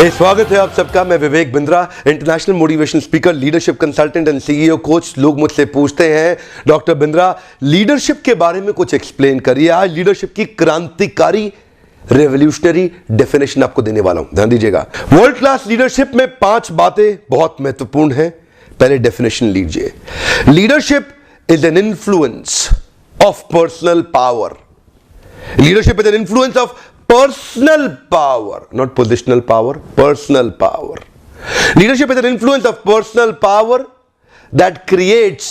स्वागत है आप सबका। मैं Vivek Bindra, international motivation speaker, leadership consultant and CEO coach. लोग मुझसे पूछते हैं, डॉक्टर बिंद्रा लीडरशिप के बारे में कुछ एक्सप्लेन करिए। आज लीडरशिप की क्रांतिकारी रेवोल्यूशनरी डेफिनेशन आपको देने वाला हूं, ध्यान दीजिएगा। वर्ल्ड क्लास लीडरशिप में 5 बातें बहुत महत्वपूर्ण हैं। पहले डेफिनेशन लीजिए। Leadership is an influence of personal power. Leadership is an influence of personal power, not positional power, personal power. Leadership is an influence of personal power that creates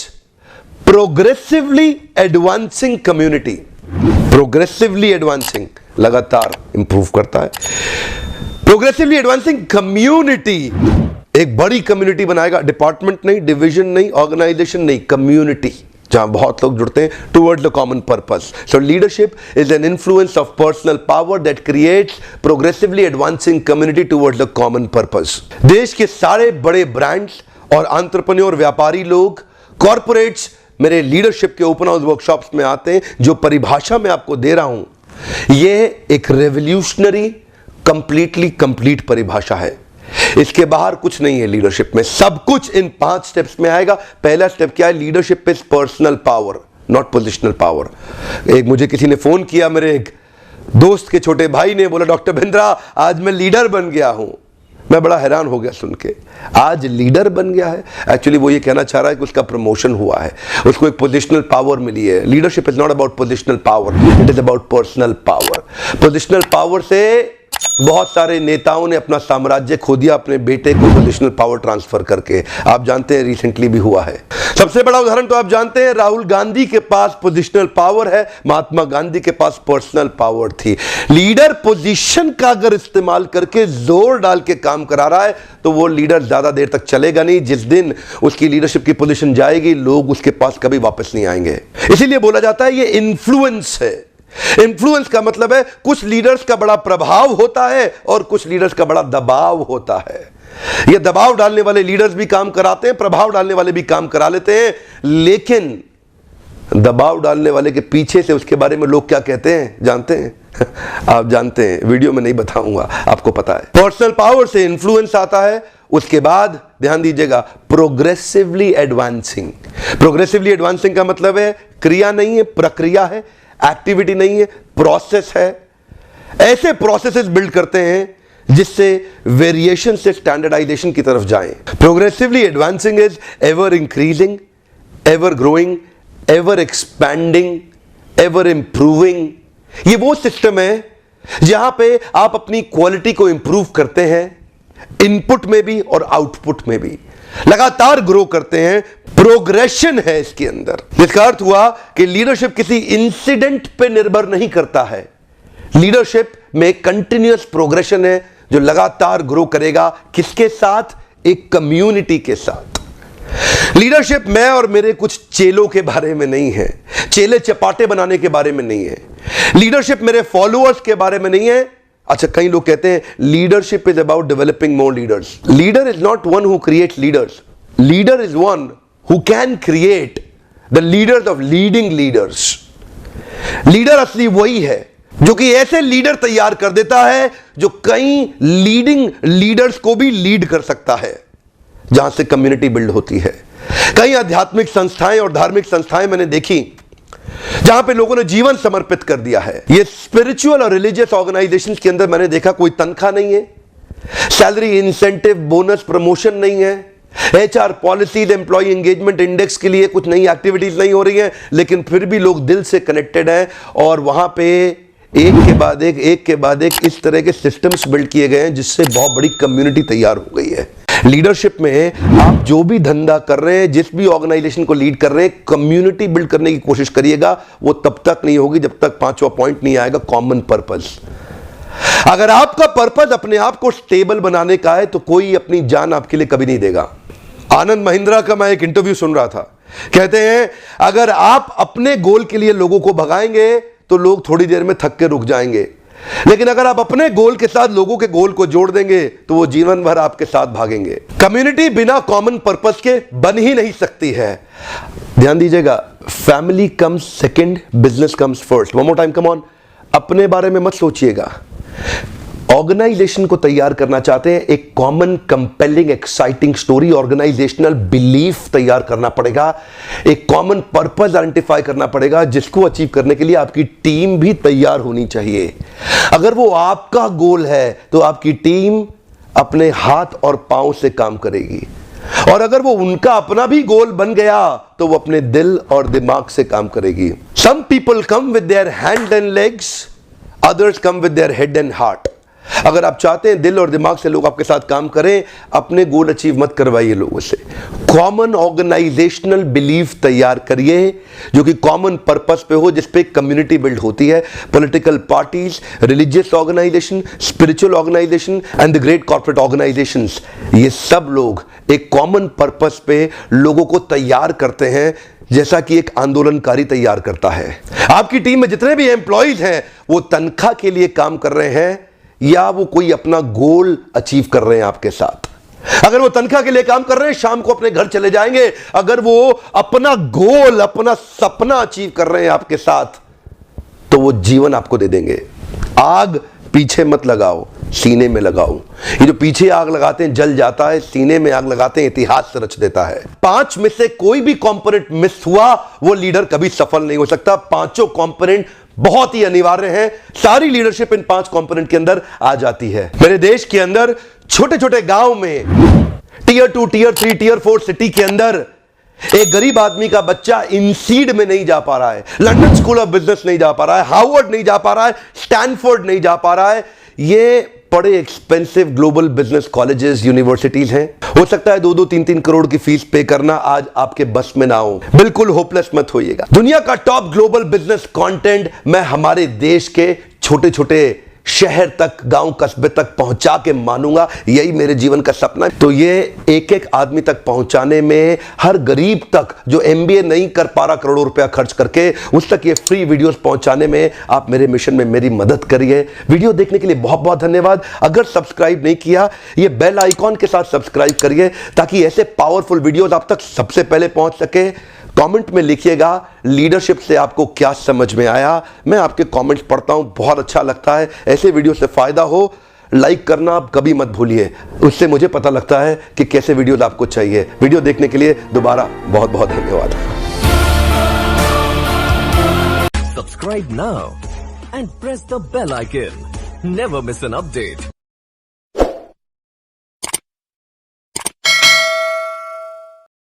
progressively advancing community. Progressively advancing, लगातार improve करता है। Progressively advancing community, एक बड़ी community बनाएगा, department नहीं, division नहीं, organisation नहीं, community जहां बहुत लोग जुड़ते हैं towards the common purpose. So leadership is an influence of personal power that creates progressively advancing community towards the common purpose. देश के सारे बड़े ब्रांड्स और एंटरप्रेन्योर व्यापारी लोग, कॉर्पोरेट्स मेरे लीडरशिप के ओपन हाउस वर्कशॉप्स में आते हैं। जो परिभाषा मैं आपको दे रहा हूं यह एक रेवोल्यूशनरी कंप्लीटली कंप्लीट परिभाषा है। इसके बाहर कुछ नहीं है। लीडरशिप में सब कुछ इन 5 स्टेप्स में आएगा। पहला स्टेप क्या है? Leadership is personal power, not positional power. एक मुझे किसी ने फोन किया, मेरे एक दोस्त के छोटे भाई ने, बोला डॉक्टर बिंद्रा आज मैं लीडर बन गया हूं। मैं बड़ा हैरान हो गया सुन के, आज लीडर बन गया है। एक्चुअली वो ये कहना चाह रहा है कि उसका प्रमोशन हुआ है, उसको एक पोजिशनल पावर मिली है। Leadership is not about positional power, it is about personal power. Positional power से बहुत सारे नेताओं ने अपना साम्राज्य खो दिया अपने बेटे को पोजिशनल पावर ट्रांसफर करके। आप जानते हैं रिसेंटली भी हुआ है। सबसे बड़ा उदाहरण तो आप जानते हैं, राहुल गांधी के पास पोजिशनल पावर है, महात्मा गांधी के पास पर्सनल पावर थी। लीडर पोजीशन का अगर इस्तेमाल करके जोर डाल के काम करा रहा है तो वो लीडर ज्यादा देर तक चलेगा नहीं। जिस दिन उसकी लीडरशिप की पोजीशन जाएगी, लोग उसके पास कभी वापस नहीं आएंगे। इसीलिए बोला जाता है ये इन्फ्लुएंस है। इन्फ्लुएंस का मतलब है कुछ लीडर्स का बड़ा प्रभाव होता है और कुछ लीडर्स का बड़ा दबाव होता है। ये दबाव डालने वाले लीडर्स भी काम कराते हैं, प्रभाव डालने वाले भी काम करा लेते हैं, लेकिन दबाव डालने वाले के पीछे से उसके बारे में लोग क्या कहते हैं जानते हैं? आप जानते हैं, वीडियो में नहीं बताऊंगा, आपको पता है। पर्सनल पावर से इन्फ्लुएंस आता है। उसके बाद ध्यान दीजिएगा, प्रोग्रेसिवली एडवांसिंग। प्रोग्रेसिवली एडवांसिंग का मतलब है क्रिया नहीं है, प्रक्रिया है, एक्टिविटी नहीं है, प्रोसेस है। ऐसे प्रोसेसेस बिल्ड करते हैं जिससे वेरिएशन से स्टैंडर्डाइजेशन की तरफ जाएं। Progressively advancing is ever increasing, ever growing, ever expanding, ever improving. ये वो सिस्टम है जहां पे आप अपनी क्वालिटी को इंप्रूव करते हैं, इनपुट में भी और आउटपुट में भी लगातार ग्रो करते हैं। प्रोग्रेशन है इसके अंदर। जिसका अर्थ हुआ कि लीडरशिप किसी इंसिडेंट पे निर्भर नहीं करता है। लीडरशिप में कंटिन्यूअस प्रोग्रेशन है जो लगातार ग्रो करेगा। किसके साथ? एक कम्युनिटी के साथ। लीडरशिप मैं और मेरे कुछ चेलों के बारे में नहीं है, चेले चपाटे बनाने के बारे में नहीं है। लीडरशिप मेरे फॉलोअर्स के बारे में नहीं है। अच्छा, कई लोग कहते हैं leadership is about developing more leaders. Leader is not one who creates leaders, leader is one who can create the leaders of leading leaders. Leader असली वही है जो कि ऐसे लीडर तैयार कर देता है जो कई लीडिंग लीडर्स को भी लीड कर सकता है, जहां से कम्युनिटी बिल्ड होती है। कई आध्यात्मिक संस्थाएं और धार्मिक संस्थाएं मैंने देखी जहां पे लोगों ने जीवन समर्पित कर दिया है। ये स्पिरिचुअल और रिलीजियस ऑर्गेनाइजेशंस के अंदर मैंने देखा कोई तनख्वाह नहीं है, सैलरी, इंसेंटिव, बोनस, प्रमोशन नहीं है, HR policies, employee engagement index के लिए कुछ नई एक्टिविटीज नहीं हो रही हैं, लेकिन फिर भी लोग दिल से कनेक्टेड हैं और वहां पे एक के बाद एक इस तरह के सिस्टम्स बिल्ड किए गए हैं जिससे बहुत बड़ी कम्युनिटी तैयार हो गई है। लीडरशिप में आप जो भी धंधा कर रहे हैं, जिस भी ऑर्गेनाइजेशन को लीड कर रहे हैं, कम्युनिटी बिल्ड करने की कोशिश करिएगा। वो तब तक नहीं होगी जब तक 5वां पॉइंट नहीं आएगा, कॉमन पर्पस। अगर आपका पर्पस अपने आप को स्टेबल बनाने का है तो कोई अपनी जान आपके लिए कभी नहीं देगा। आनंद महिंद्रा का मैं एक इंटरव्यू सुन रहा था, कहते हैं अगर आप अपने गोल के लिए लोगों को भगाएंगे तो लोग थोड़ी देर में थक के रुक जाएंगे, लेकिन अगर आप अपने गोल के साथ लोगों के गोल को जोड़ देंगे तो वो जीवन भर आपके साथ भागेंगे। कम्युनिटी बिना कॉमन पर्पस के बन ही नहीं सकती है। ध्यान दीजिएगा, family comes second, business comes first. One more time, come on. अपने बारे में मत सोचिएगा, ऑर्गेनाइजेशन को तैयार करना चाहते हैं, एक common compelling exciting story, organisational belief तैयार करना पड़ेगा, एक कॉमन पर्पस आइडेंटिफाई करना पड़ेगा, जिसको अचीव करने के लिए आपकी टीम भी तैयार होनी चाहिए। अगर वो आपका गोल है तो आपकी टीम अपने हाथ और पांव से काम करेगी, और अगर वो उनका अपना भी गोल बन गया तो वो अपने दिल और दिमाग से काम करेगी। Some people come with their hand and legs, others come with their head and heart. अगर आप चाहते हैं दिल और दिमाग से लोग आपके साथ काम करें, अपने गोल अचीव मत करवाइए लोगों से। कॉमन ऑर्गेनाइजेशनल बिलीफ तैयार करिए जो कि कॉमन पर्पस पे हो, जिस पे कम्युनिटी बिल्ड होती है। Political parties, religious organisation, spiritual organisation and the great corporate organisations, ये सब लोग एक कॉमन पर्पस पे लोगों को तैयार करते हैं, जैसा कि एक आंदोलनकारी तैयार करता है। आपकी टीम में जितने भी एम्प्लॉइज हैं वो तनख्वाह के लिए काम कर रहे हैं या वो कोई अपना गोल अचीव कर रहे हैं आपके साथ। अगर वो तनख्वाह के लिए काम कर रहे हैं, शाम को अपने घर चले जाएंगे। अगर वो अपना गोल, अपना सपना अचीव कर रहे हैं आपके साथ, तो वो जीवन आपको दे देंगे। आग पीछे मत लगाओ, सीने में लगाओ। ये जो पीछे आग लगाते हैं जल जाता है, सीने में आग लगाते हैं इतिहास रच देता है। 5 में से कोई भी कंपोनेंट मिस हुआ, वो लीडर कभी सफल नहीं हो सकता। पांचों कंपोनेंट बहुत ही अनिवार्य है। सारी लीडरशिप इन 5 कंपोनेंट के अंदर आ जाती है। मेरे देश के अंदर छोटे छोटे गांव में, टियर 2, टियर 3, टियर 4 सिटी के अंदर एक गरीब आदमी का बच्चा इनसीड में नहीं जा पा रहा है, लंदन स्कूल ऑफ बिजनेस नहीं जा पा रहा है, हार्वर्ड नहीं जा पा रहा है, स्टैनफोर्ड नहीं जा पा रहा है। ये बड़े expensive global business colleges, universities हैं। हो सकता है 2-2, 3-3 करोड़ की फीस पे करना आज आपके बस में ना हो। बिल्कुल होपलेस मत होइएगा। दुनिया का टॉप ग्लोबल बिजनेस कंटेंट मैं हमारे देश के छोटे छोटे शहर तक, गांव कस्बे तक पहुंचा के मानूंगा। यही मेरे जीवन का सपना है। तो ये एक एक आदमी तक पहुंचाने में, हर गरीब तक जो एमबीए नहीं कर पा रहा करोड़ों रुपया खर्च करके, उस तक ये फ्री वीडियोस पहुंचाने में आप मेरे मिशन में मेरी मदद करिए। वीडियो देखने के लिए बहुत बहुत धन्यवाद। अगर सब्सक्राइब नहीं किया, ये बेल आइकॉन के साथ सब्सक्राइब करिए ताकि ऐसे पावरफुल वीडियोस आप तक सबसे पहले पहुंच सके। कमेंट में लिखिएगा लीडरशिप से आपको क्या समझ में आया। मैं आपके कमेंट्स पढ़ता हूं, बहुत अच्छा लगता है। ऐसे वीडियो से फायदा हो, लाइक करना आप कभी मत भूलिए। उससे मुझे पता लगता है कि कैसे वीडियोस आपको चाहिए। वीडियो देखने के लिए दोबारा बहुत बहुत धन्यवाद। Subscribe now and press the bell icon. Never miss an update.